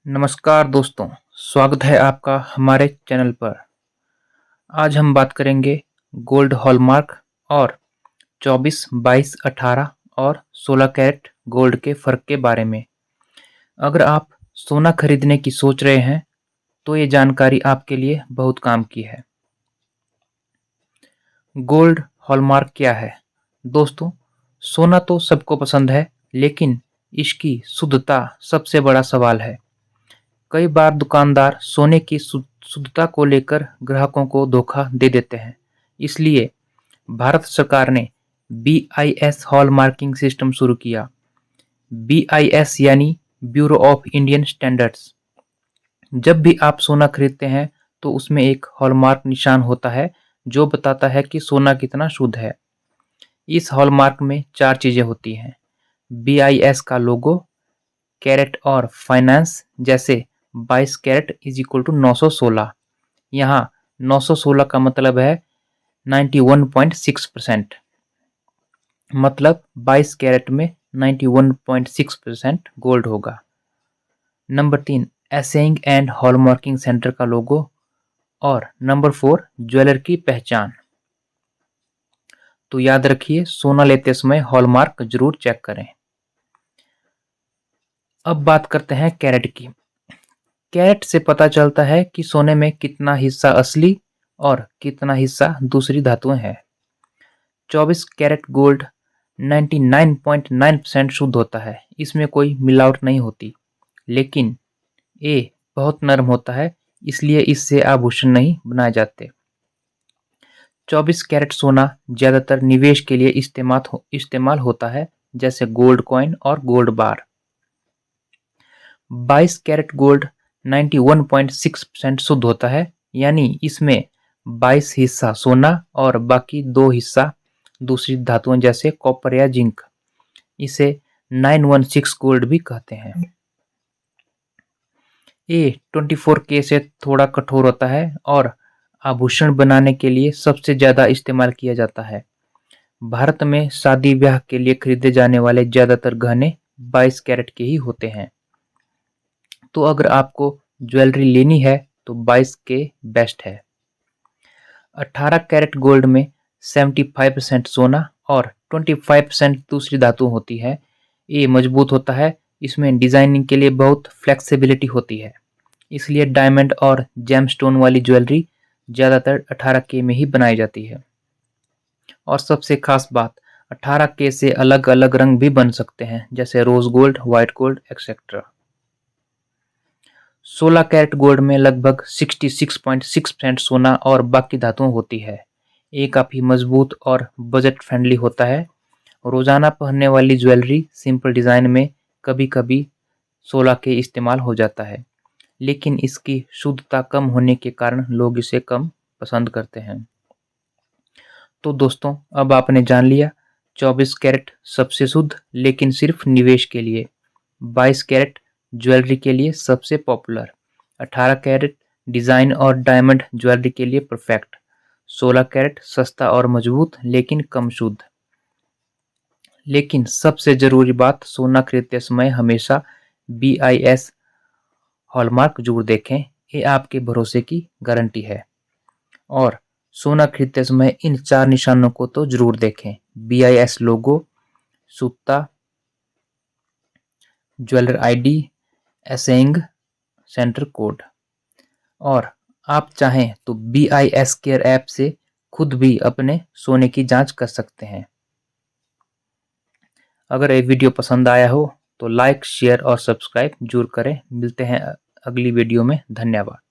नमस्कार दोस्तों, स्वागत है आपका हमारे चैनल पर। आज हम बात करेंगे गोल्ड हॉलमार्क और 24, 22, 18 और 16 कैरेट गोल्ड के फ़र्क के बारे में। अगर आप सोना खरीदने की सोच रहे हैं तो ये जानकारी आपके लिए बहुत काम की है। गोल्ड हॉलमार्क क्या है? दोस्तों, सोना तो सबको पसंद है, लेकिन इसकी शुद्धता सबसे बड़ा सवाल है। कई बार दुकानदार सोने की शुद्धता को लेकर ग्राहकों को धोखा दे देते हैं। इसलिए भारत सरकार ने BIS हॉलमार्किंग सिस्टम शुरू किया। BIS यानी ब्यूरो ऑफ इंडियन स्टैंडर्ड्स। जब भी आप सोना खरीदते हैं तो उसमें एक हॉलमार्क निशान होता है जो बताता है कि सोना कितना शुद्ध है। इस हॉलमार्क में 4 चीजें होती हैं: BIS का लोगो, कैरेट और फाइनेंस, जैसे 22 कैरेट इज इक्वल टू 916। यहाँ 916 का मतलब है 91.6%, मतलब 22 कैरेट में 91.6% गोल्ड होगा। Number 3, essaying and hallmarking centre का लोगो। और नंबर 4, ज्वेलर की पहचान। तो याद रखिए, सोना लेते समय हॉलमार्क जरूर चेक करें। अब बात करते हैं कैरेट की। कैरेट से पता चलता है कि सोने में कितना हिस्सा असली और कितना हिस्सा दूसरी धातुएं हैं। 24 कैरेट गोल्ड 99.9% शुद्ध होता है, इसमें कोई मिलावट नहीं होती। लेकिन ये बहुत नरम होता है, इसलिए इससे आभूषण नहीं बनाए जाते। 24 कैरेट सोना ज्यादातर निवेश के लिए इस्तेमाल होता है, जैसे गोल्ड कॉइन और गोल्ड बार। 22 कैरेट गोल्ड 91.6% शुद्ध होता है, यानी इसमें 22 हिस्सा सोना और बाकी 2 हिस्सा दूसरी धातुओं जैसे कॉपर या जिंक। इसे 916 गोल्ड भी कहते हैं। ये 24K से थोड़ा कठोर होता है और आभूषण बनाने के लिए सबसे ज्यादा इस्तेमाल किया जाता है। भारत में शादी ब्याह के लिए खरीदे जाने वाले ज्यादातर गहने 22 कैरेट के ही होते हैं। तो अगर आपको ज्वेलरी लेनी है तो 22 के बेस्ट है। 18 कैरेट गोल्ड में 75% सोना और 25% दूसरी धातु होती है। ये मजबूत होता है, इसमें डिजाइनिंग के लिए बहुत फ्लेक्सिबिलिटी होती है, इसलिए डायमंड और जेमस्टोन वाली ज्वेलरी ज्यादातर 18K में ही बनाई जाती है। और सबसे खास बात, 18K से अलग अलग रंग भी बन सकते हैं, जैसे rose gold, white gold etcetera. 16 carat gold में लगभग 66.6% सोना और बाकी धातुएं होती है। ये काफी मजबूत और बजट फ्रेंडली होता है। रोजाना पहनने वाली ज्वेलरी सिंपल डिजाइन में कभी कभी 16K इस्तेमाल हो जाता है, लेकिन इसकी शुद्धता कम होने के कारण लोग इसे कम पसंद करते हैं। तो दोस्तों, अब आपने जान लिया 24 कैरेट सबसे शुद्ध, लेकिन सिर्फ निवेश के लिए। 22 कैरेट ज्वेलरी के लिए सबसे पॉपुलर। 18 कैरेट डिजाइन और डायमंड ज्वेलरी के लिए परफेक्ट। 16 कैरेट सस्ता और मजबूत लेकिन कम शुद्ध। लेकिन सबसे जरूरी बात, सोना खरीदते समय हमेशा BIS हॉलमार्क जरूर देखें, ये आपके भरोसे की गारंटी है। और सोना खरीदते समय इन 4 निशानों को तो जरूर देखें: BIS लोगो, शुद्धता, jeweller ID, essaying centre code. और आप चाहें तो BIS केयर ऐप से खुद भी अपने सोने की जांच कर सकते हैं। अगर ये वीडियो पसंद आया हो तो लाइक, शेयर और सब्सक्राइब जरूर करें। मिलते हैं अगली वीडियो में। धन्यवाद।